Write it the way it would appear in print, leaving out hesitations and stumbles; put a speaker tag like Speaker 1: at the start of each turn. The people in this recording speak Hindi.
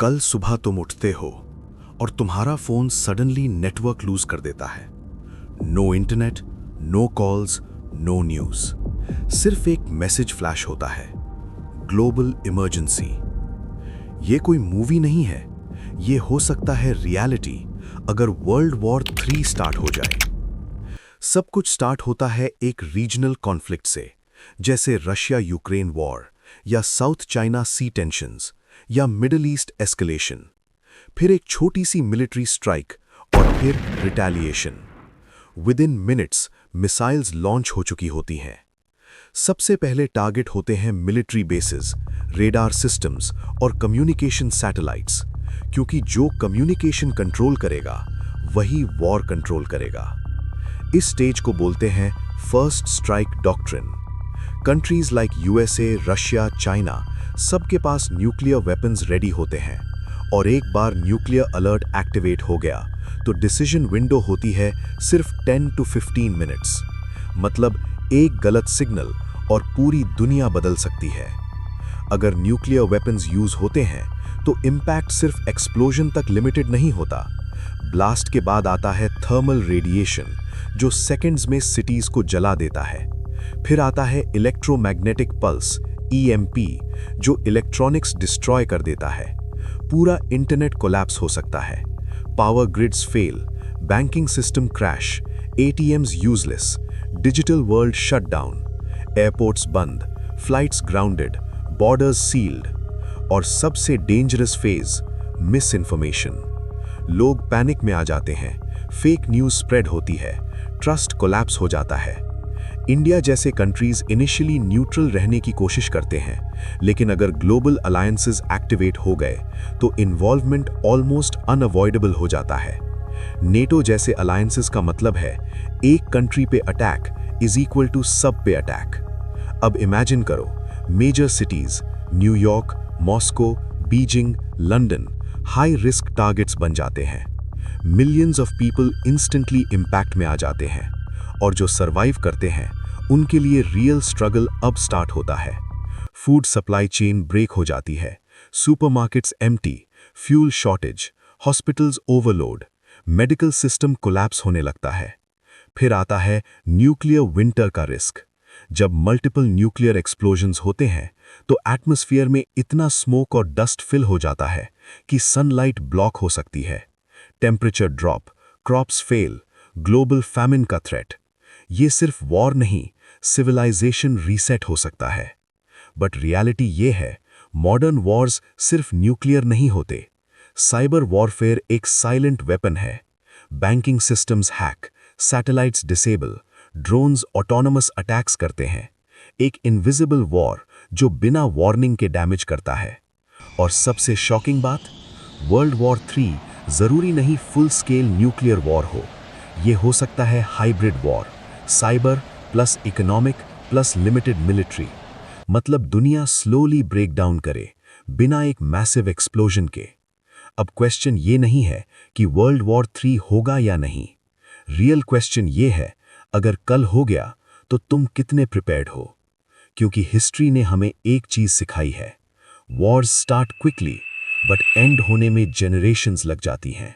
Speaker 1: कल सुबह तुम उठते हो और तुम्हारा फोन सडनली नेटवर्क लूज कर देता है। No internet, no calls, no news. सिर्फ एक मैसेज फ्लैश होता है, ग्लोबल इमरजेंसी। ये कोई मूवी नहीं है, ये हो सकता है रियलिटी अगर वर्ल्ड वॉर 3 स्टार्ट हो जाए। सब कुछ स्टार्ट होता है एक रीजनल कॉन्फ्लिक्ट से, जैसे रशिया यूक्रेन वॉर या साउथ चाइना सी टेंशंस या मिडिल ईस्ट एस्केलेशन। फिर एक छोटी सी मिलिट्री स्ट्राइक और फिर retaliation. With in minutes missiles launch हो चुकी होती हैं। सबसे पहले टारगेट होते हैं मिलिट्री बेसिस, रेडार सिस्टम्स और कम्युनिकेशन सैटेलाइट्स, क्योंकि जो कम्युनिकेशन कंट्रोल करेगा वही वॉर कंट्रोल करेगा। इस स्टेज को बोलते हैं first strike doctrine. Countries like USA, Russia, China सबके पास न्यूक्लियर वेपन्स रेडी होते हैं, और एक बार न्यूक्लियर अलर्ट एक्टिवेट हो गया तो डिसीजन विंडो होती है सिर्फ 10 to 15 मिनट्स। मतलब एक गलत सिग्नल और पूरी दुनिया बदल सकती है। अगर न्यूक्लियर वेपन्स यूज होते हैं तो इम्पैक्ट सिर्फ एक्सप्लोजन तक लिमिटेड नहीं होता। ब्लास्ट के बाद आता है थर्मल रेडिएशन, जो सेकेंड्स में सिटीज को जला देता है। फिर आता है इलेक्ट्रोमैग्नेटिक पल्स, EMP, जो इलेक्ट्रॉनिक्स डिस्ट्रॉय कर देता है। पूरा इंटरनेट कोलैप्स हो सकता है, power grids fail, banking system crash, ATMs useless, digital world shut down, airports बंद, फ्लाइट्स ग्राउंडेड, बॉर्डर्स सील्ड, और सबसे डेंजरस फेज मिस इन्फॉर्मेशन। लोग पैनिक में आ जाते हैं, फेक न्यूज स्प्रेड होती है, ट्रस्ट कोलैप्स हो जाता है। इंडिया जैसे कंट्रीज इनिशियली न्यूट्रल रहने की कोशिश करते हैं, लेकिन अगर ग्लोबल अलायंसेस एक्टिवेट हो गए तो इन्वॉल्वमेंट ऑलमोस्ट अनअवॉइडेबल हो जाता है। नेटो जैसे अलायंसेस का मतलब है एक कंट्री पे अटैक इज इक्वल टू सब पे अटैक। अब इमेजिन करो, major cities New York, Moscow, Beijing, London high risk targets बन जाते हैं। Millions of people instantly impact में आ जाते हैं, और जो सरवाइव करते हैं उनके लिए रियल स्ट्रगल अब स्टार्ट होता है। फूड सप्लाई चेन ब्रेक हो जाती है, supermarkets empty, fuel shortage, hospitals overload, medical system collapse होने लगता है। फिर आता है न्यूक्लियर विंटर का रिस्क। जब मल्टीपल न्यूक्लियर एक्सप्लोजन्स होते हैं तो एटमॉस्फेयर में इतना स्मोक और डस्ट फिल हो जाता है कि सनलाइट ब्लॉक हो सकती है। Temperature drop, crops fail, global famine का थ्रेट। ये सिर्फ वॉर नहीं, सिविलाइजेशन रीसेट हो सकता है। बट रियलिटी ये है, मॉडर्न वॉर्स सिर्फ न्यूक्लियर नहीं होते। साइबर वॉरफेयर एक साइलेंट वेपन है। Banking systems hack, satellites disable, drones autonomous attacks करते हैं। एक इनविजिबल वॉर जो बिना वार्निंग के डैमेज करता है। और सबसे शॉकिंग बात, वर्ल्ड वॉर 3 जरूरी नहीं फुल स्केल न्यूक्लियर वॉर हो। ये हो सकता है hybrid war, cyber plus economic plus limited military. मतलब दुनिया स्लोली ब्रेक डाउन करे बिना एक मैसिव एक्सप्लोजन के। अब क्वेश्चन ये नहीं है कि वर्ल्ड वॉर 3 होगा या नहीं। रियल क्वेश्चन ये है, अगर कल हो गया तो तुम कितने प्रिपेयर्ड हो? क्योंकि हिस्ट्री ने हमें एक चीज सिखाई है, Wars start quickly but and होने में जनरेशंस लग जाती हैं।